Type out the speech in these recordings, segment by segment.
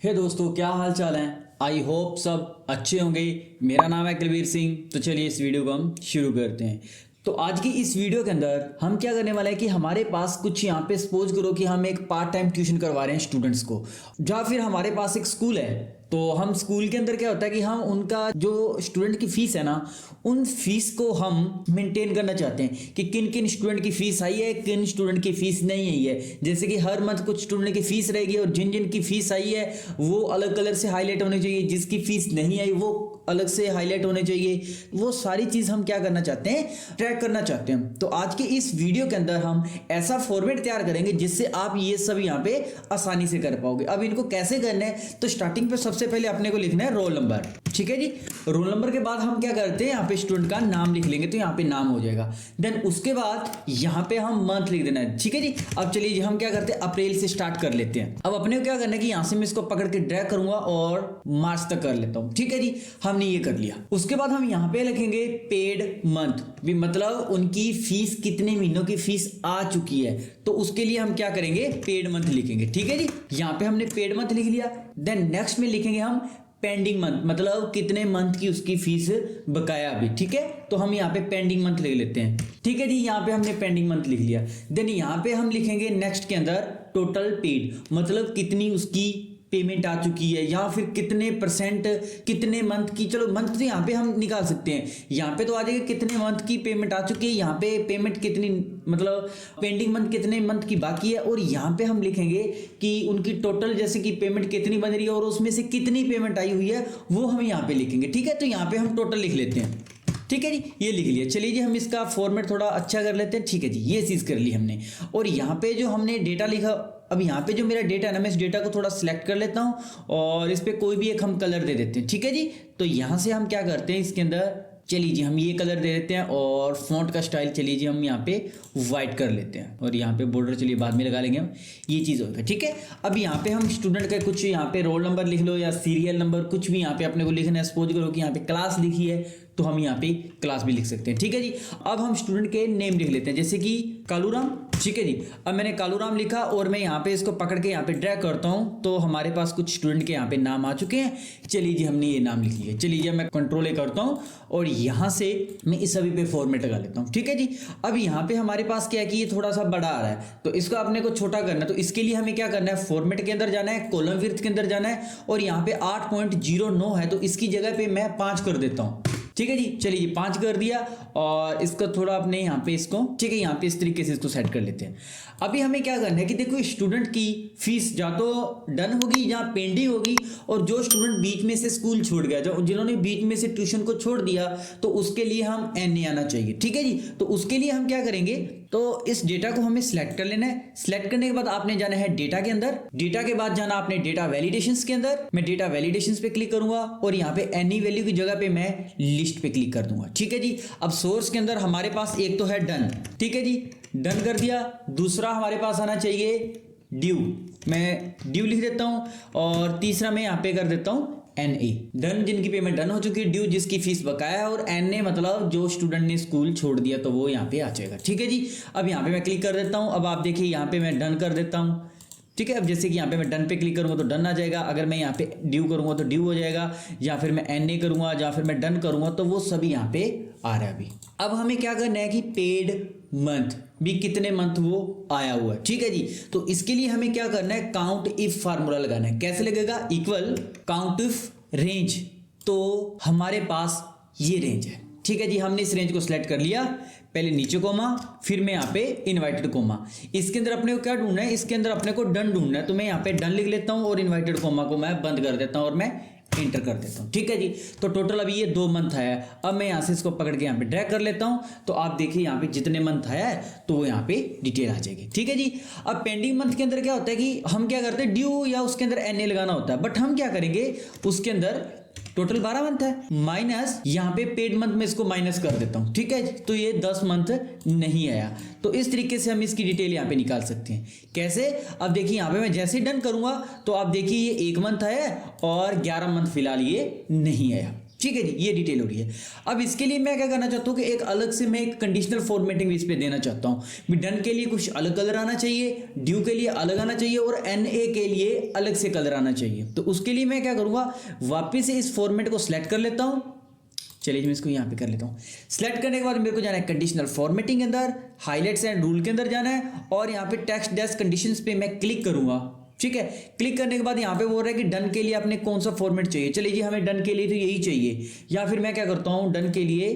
हे दोस्तों, क्या हाल चाल है। आई होप सब अच्छे होंगे। मेरा नाम है कुलवीर सिंह। तो चलिए इस वीडियो को हम शुरू करते हैं। तो आज की इस वीडियो के अंदर हम क्या करने वाले हैं कि हमारे पास कुछ यहाँ पे सपोज करो कि हम एक पार्ट टाइम ट्यूशन करवा रहे हैं स्टूडेंट्स को, या फिर हमारे पास एक स्कूल है। तो हम स्कूल के अंदर क्या होता है कि हम उनका जो स्टूडेंट की फीस है ना, उन फीस को हम मेंटेन करना चाहते हैं कि किन किन स्टूडेंट की फीस आई है, किन स्टूडेंट की फीस नहीं आई है। जैसे कि हर मंथ कुछ स्टूडेंट की फीस रहेगी और जिन जिन की फीस आई है वो अलग कलर से हाईलाइट होनी चाहिए, जिसकी फीस नहीं आई वो अलग से हाईलाइट होने चाहिए। वो सारी चीज़ हम क्या करना चाहते हैं, ट्रैक करना चाहते हैं। तो आज के इस वीडियो के अंदर हम ऐसा फॉर्मेट तैयार करेंगे जिससे आप ये सब यहाँ पे आसानी से कर पाओगे। अब इनको कैसे करना है, तो स्टार्टिंग पे सबसे पहले अपने को लिखना है रोल नंबर। ठीक है जी। रोल नंबर के बाद हम क्या करते हैं, यहाँ पे स्टूडेंट का नाम लिख लेंगे, तो यहाँ पे नाम हो जाएगा। देन उसके बाद यहाँ पे हम मंथ लिख देना है। ठीक है जी। अब चलिए जी, हम क्या करते हैं, अप्रैल से स्टार्ट कर लेते हैं। अब अपने को क्या करना है कि यहाँ से मैं इसको पकड़ के ड्रैग करूंगा और मार्च तक कर लेता हूँ। ठीक है जी, हमने ये कर लिया। उसके बाद हम यहाँ पे लिखेंगे पेड मंथ, भी मतलब उनकी फीस कितने महीनों की फीस आ चुकी है, तो उसके लिए हम क्या करेंगे, पेड मंथ लिखेंगे। ठीक है जी। यहाँ पे हमने पेड मंथ लिख लिया। देन नेक्स्ट में लिखेंगे हम पेंडिंग मंथ, मतलब कितने मंथ की उसकी फीस बकाया अभी। ठीक है, तो हम यहाँ पे पेंडिंग मंथ लिख लेते हैं। ठीक है जी, यहाँ पे हमने पेंडिंग मंथ लिख लिया। देन यहाँ पे हम लिखेंगे नेक्स्ट के अंदर टोटल पेड, मतलब कितनी उसकी पेमेंट आ चुकी है, या फिर कितने परसेंट, कितने मंथ की। चलो मंथ तो यहाँ पे हम निकाल सकते हैं। यहाँ पे तो आ जाएगा कितने मंथ की पेमेंट आ चुकी है, यहाँ पे पेमेंट कितनी, मतलब पेंडिंग मंथ कितने मंथ की बाकी है, और यहाँ पे हम लिखेंगे कि उनकी टोटल जैसे कि पेमेंट कितनी बन रही है और उसमें से कितनी पेमेंट आई हुई है वो हम यहाँ पे लिखेंगे। ठीक है, तो यहाँ पे हम टोटल लिख लेते हैं। ठीक है जी, ये लिख लिया। चलिए जी, हम इसका फॉर्मेट थोड़ा अच्छा कर लेते हैं। ठीक है जी, ये चीज़ कर ली हमने। और यहाँ पे जो हमने डेटा लिखा, अब यहाँ पे जो मेरा डेटा है ना, मैं इस डेटा को थोड़ा सिलेक्ट कर लेता हूँ और इस पर कोई भी एक हम कलर दे देते हैं। ठीक है जी। तो यहाँ से हम क्या करते हैं, इसके अंदर चलिए जी हम ये कलर दे देते हैं और फॉन्ट का स्टाइल चलिए जी हम यहाँ पे वाइट कर लेते हैं, और यहाँ पे बॉर्डर चलिए बाद में लगा लेंगे हम, ये चीज़ होगा। ठीक है। अब यहाँ पे हम स्टूडेंट का कुछ यहाँ पे रोल नंबर लिख लो या सीरियल नंबर, कुछ भी यहाँ पे अपने को लिखना है। सपोज करो कि यहाँ पे क्लास लिखी है तो हम यहाँ पे क्लास भी लिख सकते हैं। ठीक है जी। अब हम स्टूडेंट के नेम लिख लेते हैं, जैसे कि कालूराम। ठीक है जी। अब मैंने कालूराम लिखा और मैं यहाँ पे इसको पकड़ के यहाँ पे ड्रैग करता हूँ, तो हमारे पास कुछ स्टूडेंट के यहाँ पे नाम आ चुके हैं। चलिए जी, हमने ये नाम लिख लिया। चलिए जी, मैं कंट्रोल ए करता हूँ और यहाँ से मैं इस सभी पे फॉर्मेट लगा लेता हूँ। ठीक है जी। अब यहाँ पे हमारे पास क्या है कि ये थोड़ा सा बड़ा आ रहा है, तो इसको अपने को छोटा करना है। तो इसके लिए हमें क्या करना है, फॉर्मेट के अंदर जाना है, कॉलम विड्थ के अंदर जाना है, और यहाँ पे 8.09 है तो इसकी जगह पे मैं 5 कर देता हूँ। ठीक है जी। चलिए 5 कर दिया और इसको थोड़ा अपने यहाँ पे इसको, ठीक है, यहाँ पे इस तरीके से इसको सेट कर लेते हैं। अभी हमें क्या करना है कि देखो स्टूडेंट की फीस या तो डन होगी या पेंडिंग होगी, और जो स्टूडेंट बीच में से स्कूल छोड़ गया, जो जिन्होंने बीच में से ट्यूशन को छोड़ दिया, तो उसके लिए हम एन आना चाहिए। ठीक है जी। तो उसके लिए हम क्या करेंगे, तो इस डेटा को हमें सिलेक्ट कर लेना है। सिलेक्ट करने के बाद आपने जाना है डेटा के अंदर, डेटा के बाद जाना आपने डेटा वैलिडेशंस के अंदर। मैं डेटा वैलिडेशंस पे क्लिक करूंगा और यहाँ पे एनी वैल्यू की जगह पे मैं लिस्ट पे क्लिक कर दूंगा। ठीक है जी। अब सोर्स के अंदर हमारे पास एक तो है डन। ठीक है जी, डन कर दिया। दूसरा हमारे पास आना चाहिए ड्यू, मैं ड्यू लिख देता हूं, और तीसरा मैं यहाँ पे कर देता हूं NA, डन जिनकी पेमेंट डन हो चुकी है, ड्यू जिसकी फीस बकाया है, और NA मतलब जो स्टूडेंट ने स्कूल छोड़ दिया, तो वो यहाँ पे आ जाएगा। ठीक है जी। अब यहाँ पे मैं क्लिक कर देता हूँ। अब आप देखिए यहाँ पे मैं डन कर देता हूँ। ठीक है। अब जैसे कि यहाँ पे मैं डन पे क्लिक करूंगा तो डन आ जाएगा, अगर मैं यहाँ पे ड्यू करूंगा तो ड्यू हो जाएगा, या फिर मैं NA करूंगा या फिर मैं डन करूंगा तो वो सभी यहाँ पे आ रहा है अभी। अब हमें क्या करना है कि पेड मंथ भी कितने मंथ वो आया हुआ है। ठीक है जी। तो इसके लिए हमें क्या करना है, काउंट इफ फार्मूला लगाना है। कैसे लगेगा, इक्वल काउंट इफ रेंज, तो हमारे पास ये रेंज है। ठीक है जी। हमने इस रेंज को सिलेक्ट कर लिया, पहले नीचे कोमा, फिर मैं यहाँ पे इनवाइटेड कोमा। इसके अंदर अपने को क्या ढूंढना है, इसके अंदर अपने को डन ढूंढना है, तो मैं यहाँ पे डन लिख लेता हूँ और इनवाइटेड कोमा को मैं बंद कर देता हूँ और मैं एंटर कर देता हूँ। ठीक है जी। तो टोटल अभी ये 2 मंथ आया है। अब मैं यहाँ से इसको पकड़ के यहाँ पे ड्रैग कर लेता हूँ, तो आप देखिए यहाँ पे जितने मंथ आया है तो वो यहाँ पे डिटेल आ जाएगी। ठीक है जी। अब पेंडिंग मंथ के अंदर क्या होता है कि हम क्या करते हैं, ड्यू या उसके अंदर NA लगाना होता है, बट हम क्या करेंगे, उसके अंदर टोटल 12 मंथ है, माइनस यहाँ पे पेड मंथ में इसको माइनस कर देता हूँ। ठीक है, तो ये 10 मंथ नहीं आया। तो इस तरीके से हम इसकी डिटेल यहाँ पे निकाल सकते हैं। कैसे, अब देखिए यहाँ पे मैं जैसे ही डन करूंगा तो आप देखिए ये 1 मंथ आया और 11 मंथ फिलहाल ये नहीं आया। ठीक है जी, ये डिटेल हो रही है। अब इसके लिए मैं क्या करना चाहता हूँ कि एक अलग से मैं एक कंडीशनल फॉर्मेटिंग इस पे देना चाहता हूँ। डन के लिए कुछ अलग कलर आना चाहिए, ड्यू के लिए अलग आना चाहिए और एनए के लिए अलग से कलर आना चाहिए। तो उसके लिए मैं क्या करूँगा, वापस से इस फॉर्मेट को सिलेक्ट कर लेता हूँ। चलिए मैं इसको यहाँ पे कर लेता हूँ। सिलेक्ट करने के बाद मेरे को जाना है कंडीशनल फॉर्मेटिंग के अंदर, हाईलाइट्स एंड रूल के अंदर जाना है और यहाँ पे टेक्स्ट डैश कंडीशंस पे मैं क्लिक करूँगा। ठीक है, क्लिक करने के बाद यहाँ पे बोल रहा है कि डन के लिए आपने कौन सा फॉर्मेट चाहिए। चलिए जी, हमें डन के लिए तो यही चाहिए, या फिर मैं क्या करता हूँ, डन के लिए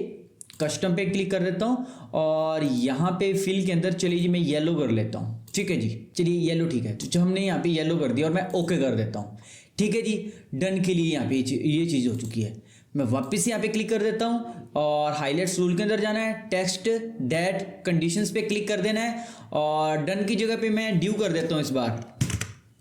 कस्टम पे क्लिक कर देता हूँ और यहाँ पे फिल के अंदर चलिए जी मैं येलो कर लेता हूँ। ठीक है जी, चलिए येलो ठीक है, तो हमने यहाँ पे येलो कर दिया और मैं ओके कर देता हूँ। ठीक है जी, डन के लिए यहाँ पे ये चीज़ हो चुकी है। मैं वापस यहाँ पे क्लिक कर देता हूँ और हाईलाइट्स रूल के अंदर जाना है, टेक्स्ट दैट कंडीशंस पे क्लिक कर देना है और डन की जगह पे मैं ड्यू कर देता हूँ इस बार,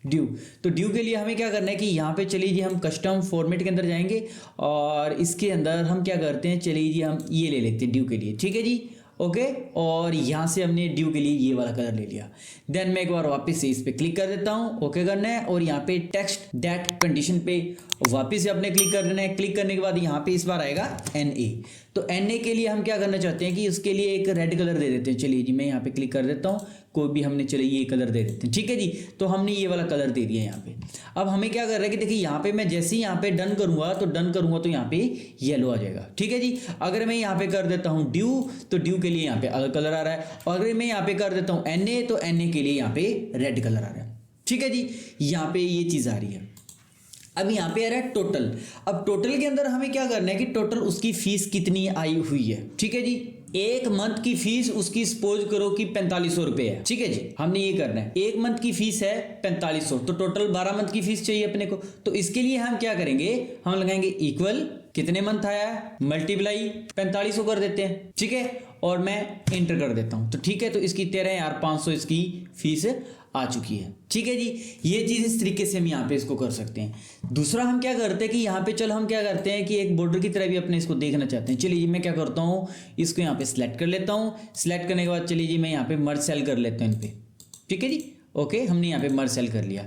ड्यू। तो ड्यू के लिए हमें क्या करना है कि यहाँ पे चलिए जी हम कस्टम फॉर्मेट के अंदर जाएंगे और इसके अंदर हम क्या करते हैं, चलिए जी हम ये ले लेते हैं ड्यू के लिए। ठीक है जी, ओके, और यहाँ से हमने ड्यू के लिए ये वाला कलर ले लिया। देन मैं एक बार वापस से इस पे क्लिक कर देता हूँ, ओके करना है और यहाँ पे टेक्स्ट दैट कंडीशन पे वापस से अपने क्लिक कर देना है। क्लिक करने के बाद यहाँ पे इस बार आएगा NA। तो NA के लिए हम क्या करना चाहते हैं कि उसके लिए एक रेड कलर दे देते हैं। चलिए जी मैं यहाँ पे क्लिक कर देता हूँ, कोई भी हमने चलिए ये कलर दे देते हैं। ठीक है जी, तो हमने ये वाला कलर दे दिया यहाँ पे। अब हमें क्या कर रहा है कि देखिए यहाँ पे मैं जैसे ही यहाँ पे डन करूँगा तो यहाँ पे येलो आ जाएगा। ठीक है जी, अगर मैं यहाँ पे कर देता हूँ ड्यू, तो ड्यू के लिए यहाँ पे अलग कलर आ रहा है और अगर मैं यहाँ पे कर देता हूँ NA, तो NA के लिए यहाँ पे रेड कलर आ रहा है। ठीक है जी, यहाँ पे ये चीज़ आ रही है। अब यहाँ पे आ रहा है टोटल। अब टोटल के अंदर हमें क्या करना है कि टोटल उसकी फीस कितनी आई हुई है। ठीक है जी, एक मंथ की फीस उसकी सपोज करो कि 4500 रुपए है। ठीक है जी, हमने ये करना है, एक मंथ की फीस है 4500, तो टोटल 12 मंथ की फीस चाहिए अपने को। तो इसके लिए हम क्या करेंगे, हम लगाएंगे इक्वल कितने मंथ आया है मल्टीप्लाई 4500 कर देते हैं। ठीक है, और मैं इंटर कर देता हूं। तो ठीक है, तो इसकी 13,500 इसकी फीस आ चुकी है। ठीक है जी, ये चीज़ इस तरीके से हम यहाँ पे इसको कर सकते हैं। दूसरा हम क्या करते हैं कि यहाँ पे चलो हम क्या करते हैं कि एक बॉर्डर की तरह भी अपने इसको देखना चाहते हैं। चलिए जी मैं क्या करता हूँ, इसको यहाँ पे सिलेक्ट कर लेता हूँ। सिलेक्ट करने के बाद चलिए जी मैं यहाँ पे मर्ज सेल कर लेता हूँ इन पे। ठीक है जी, ओके, हमने यहाँ पे मर्ज सेल कर लिया।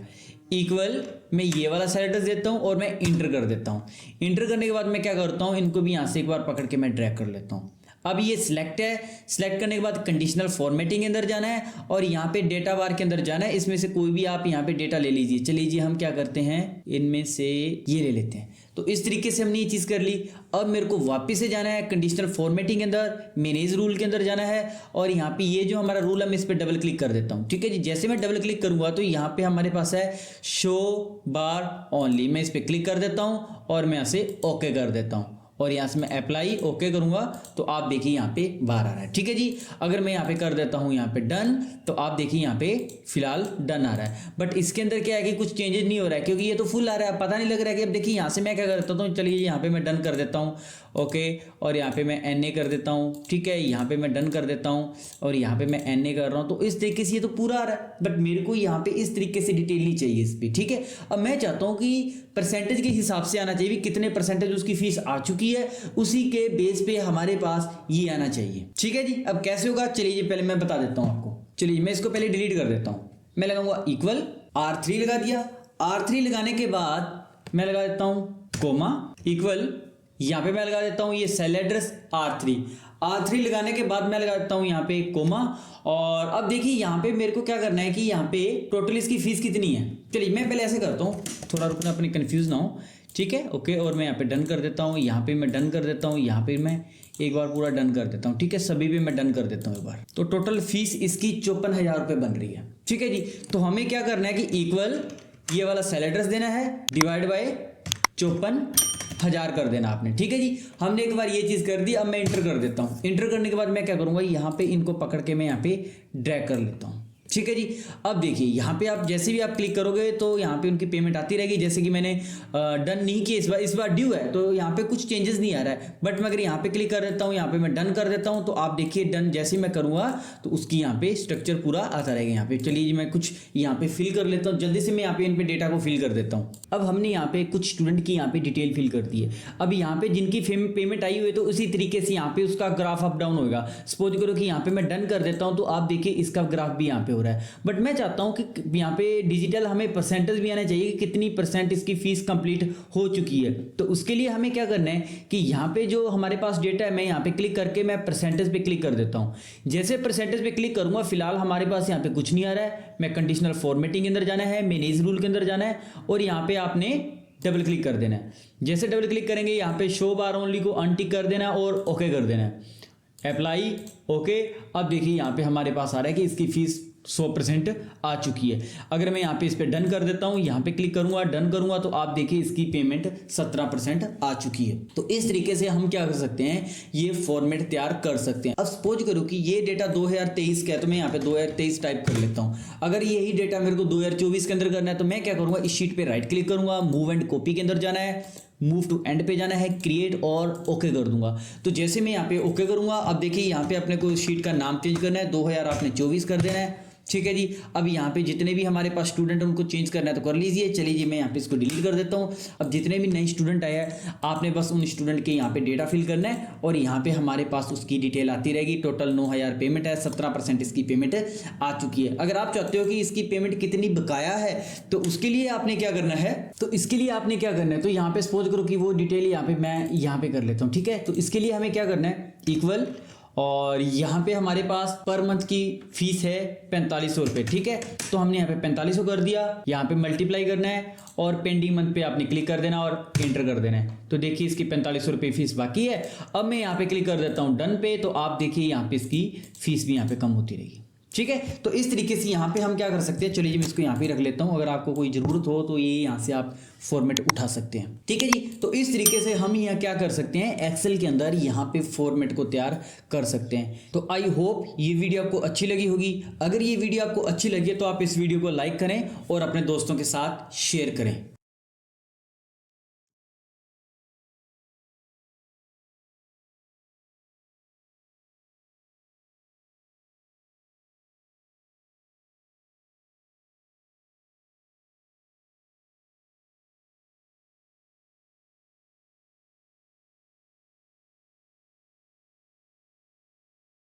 इक्वल मैं ये वाला सेल एड्रेस देता हूँ और मैं इंटर कर देता हूँ। इंटर करने के बाद मैं क्या करता हूँ, इनको भी यहाँ से एक बार पकड़ के मैं ड्रैग कर लेता हूँ। अब ये सिलेक्ट है, सिलेक्ट करने के बाद कंडीशनल फॉर्मेटिंग के अंदर जाना है और यहाँ पे डेटा बार के अंदर जाना है। इसमें से कोई भी आप यहाँ पे डेटा ले लीजिए। चलिए जी हम क्या करते हैं, इनमें से ये ले लेते हैं। तो इस तरीके से हमने ये चीज़ कर ली। अब मेरे को वापस से जाना है कंडीशनल फॉर्मेटिंग के अंदर, मैनेज रूल के अंदर जाना है और यहाँ पे ये जो हमारा रूल है मैं इस पर डबल क्लिक कर देता हूँ। ठीक है जी, जैसे मैं डबल क्लिक करूँगा तो यहाँ पे हमारे पास है शो बार ओनली। मैं इस पर क्लिक कर देता हूँ और मैं यहाँ से ओके कर देता हूँ और यहाँ से मैं अप्लाई ओके करूँगा तो आप देखिए यहाँ पे बाहर आ रहा है। ठीक है जी, अगर मैं यहाँ पे कर देता हूँ यहाँ पे डन, तो आप देखिए यहाँ पे फिलहाल डन आ रहा है। बट इसके अंदर क्या है कि कुछ चेंजेस नहीं हो रहा है क्योंकि ये तो फुल आ रहा है, पता नहीं लग रहा है कि अब देखिए यहाँ से मैं क्या करता हूँ। चलिए यहाँ पे मैं डन कर देता हूँ, ओके, और यहाँ पे मैं NA कर देता हूँ। ठीक है, यहाँ पे मैं डन कर देता हूँ और यहाँ पे मैं NA कर रहा हूँ। तो इस तरीके से ये तो पूरा आ रहा है, बट मेरे को यहाँ पे इस तरीके से डिटेल नहीं चाहिए इस पर। ठीक है, अब मैं चाहता हूँ कि परसेंटेज के हिसाब से आना चाहिए, कितने परसेंटेज उसकी फीस आ चुकी है, उसी के बेस पे हमारे पास ये आना चाहिए। ठीक है जी, अब कैसे होगा चलिए जी पहले मैं बता देता हूँ आपको। चलिए मैं इसको पहले डिलीट कर देता हूँ। मैं लगाऊंगा इक्वल R3 लगा दिया। R3 लगाने के बाद मैं लगा देता हूँ कोमा, इक्वल यहाँ पे मैं लगा देता हूँ ये सेल एड्रेस R3 लगाने के बाद मैं लगा देता हूँ यहाँ पे कोमा। और अब देखिए यहाँ पे मेरे को क्या करना है कि यहाँ पे टोटल इसकी फीस कितनी है। चलिए मैं पहले ऐसे करता हूँ, थोड़ा रुकना अपनी कंफ्यूज ना हो। ठीक है, ओके, और मैं यहाँ पे डन कर देता हूँ, यहाँ पे मैं डन कर देता हूँ, यहाँ पे मैं एक बार पूरा डन कर देता हूँ। ठीक है, सभी पे मैं डन कर देता हूँ एक बार। तो टोटल फीस इसकी 54,000 रुपये बन रही है। ठीक है जी, तो हमें क्या करना है कि इक्वल ये वाला सेल एड्रेस देना है डिवाइड बाय 54,000 कर देना आपने। ठीक है जी, हमने एक बार ये चीज़ कर दी। अब मैं इंटर कर देता हूँ। इंटर करने के बाद मैं क्या करूँगा, यहाँ पे इनको पकड़ के मैं यहाँ पे ड्रैग कर लेता हूँ। ठीक है जी, अब देखिए यहाँ पे आप जैसे भी आप क्लिक करोगे तो यहाँ पे उनकी पेमेंट आती रहेगी। जैसे कि मैंने डन नहीं किया, इस बार ड्यू है तो यहाँ पे कुछ चेंजेस नहीं आ रहा है। बट मैं अगर यहाँ पे क्लिक कर देता हूँ, यहाँ पे मैं डन कर देता हूँ, तो आप देखिए डन जैसे मैं करूँगा तो उसकी यहाँ पे स्ट्रक्चर पूरा आता रहेगा यहाँ पे। चलिए मैं कुछ यहाँ पे फिल कर लेता हूँ जल्दी से, मैं यहाँ पे इन पे डेटा को फिल कर देता हूँ। अब हमने यहाँ पे कुछ स्टूडेंट की यहाँ पे डिटेल फिल कर दी है। अब यहाँ पे जिनकी पेमेंट आई हुई है तो उसी तरीके से यहाँ पे उसका ग्राफ अप डाउन होगा। सपोज करो कि यहाँ पे मैं डन कर देता हूँ तो आप देखिए इसका ग्राफ भी यहाँ पे हो रहा रहा है, बट मैं चाहता हूँ कि यहाँ पे डिजिटल हमें परसेंटेज भी आना चाहिए कि कितनी परसेंट इसकी फीस कंप्लीट हो चुकी है। तो उसके लिए हमें क्या करना है कि यहाँ पे जो हमारे पास डेटा है, मैं यहाँ पे क्लिक करके मैं परसेंटेज पे क्लिक कर देता हूँ। जैसे परसेंटेज पे क्लिक करूँगा, फिलहाल हमारे पास यहाँ पे कुछ नहीं आ रहा है। मैं कंडीशनल फॉर्मेटिंग के अंदर जाना है, मैनेज रूल के अंदर जाना है और यहाँ पे आपने डबल क्लिक कर देना है। जैसे डबल क्लिक करेंगे यहाँ पे शो बार ओनली को अनटिक कर देना है और ओके कर देना है, अप्लाई ओके। अब देखिए यहाँ पे हमारे पास आ रहा है कि इसकी फीस 100% आ चुकी है। अगर मैं यहाँ पे इस पे डन कर देता हूँ, यहाँ पे क्लिक करूंगा, डन करूंगा, तो आप देखिए इसकी पेमेंट 17% आ चुकी है। तो इस तरीके से हम क्या कर सकते हैं, ये फॉर्मेट तैयार कर सकते हैं। अब सपोज करो कि ये डेटा 2023 का है, तो मैं यहाँ पे 2023 टाइप कर लेता हूँ। अगर यही डेटा मेरे को 2024 के अंदर करना है, तो मैं क्या करूंगा, इस शीट पे राइट क्लिक करूंगा, मूव एंड कॉपी के अंदर जाना है, मूव टू एंड पे जाना है, क्रिएट और ओके कर दूंगा। तो जैसे मैं यहाँ पे ओके करूंगा, अब देखिए यहाँ पे अपने को शीट का नाम चेंज करना है, 2024 कर देना है, ठीक है जी। अब यहाँ पे जितने भी हमारे पास स्टूडेंट हैं उनको चेंज करना है तो कर लीजिए। चलिए जी, मैं यहाँ पे इसको डिलीट कर देता हूँ। अब जितने भी नए स्टूडेंट आए हैं, आपने बस उन स्टूडेंट के यहाँ पे डेटा फिल करना है और यहाँ पे हमारे पास उसकी डिटेल आती रहेगी। टोटल 9000 पेमेंट है, 17% इसकी पेमेंट आ चुकी है। अगर आप चाहते हो कि इसकी पेमेंट कितनी बकाया है, तो उसके लिए आपने क्या करना है, तो यहाँ पे सपोज करो कि वो डिटेल यहाँ पे मैं यहाँ पे कर लेता हूँ, ठीक है। तो इसके लिए हमें क्या करना है, इक्वल, और यहाँ पे हमारे पास पर मंथ की फीस है 4500 रुपये, ठीक है। तो हमने यहाँ पे 4500 कर दिया, यहाँ पे मल्टीप्लाई करना है और पेंडिंग मंथ पे आपने क्लिक कर देना और एंटर कर देना है। तो देखिए इसकी 4500 रुपये फीस बाकी है। अब मैं यहाँ पे क्लिक कर देता हूँ डन पे, तो आप देखिए यहाँ पे इसकी फीस भी यहाँ पे कम होती रहेगी, ठीक है। तो इस तरीके से यहाँ पे हम क्या कर सकते हैं, चलिए जी मैं इसको यहाँ पे रख लेता हूँ। अगर आपको कोई ज़रूरत हो तो ये यहाँ से आप फॉर्मेट उठा सकते हैं, ठीक है जी। तो इस तरीके से हम यहाँ क्या कर सकते हैं, एक्सेल के अंदर यहाँ पे फॉर्मेट को तैयार कर सकते हैं। तो आई होप ये वीडियो आपको अच्छी लगी होगी। अगर ये वीडियो आपको अच्छी लगी है तो आप इस वीडियो को लाइक करें और अपने दोस्तों के साथ शेयर करें।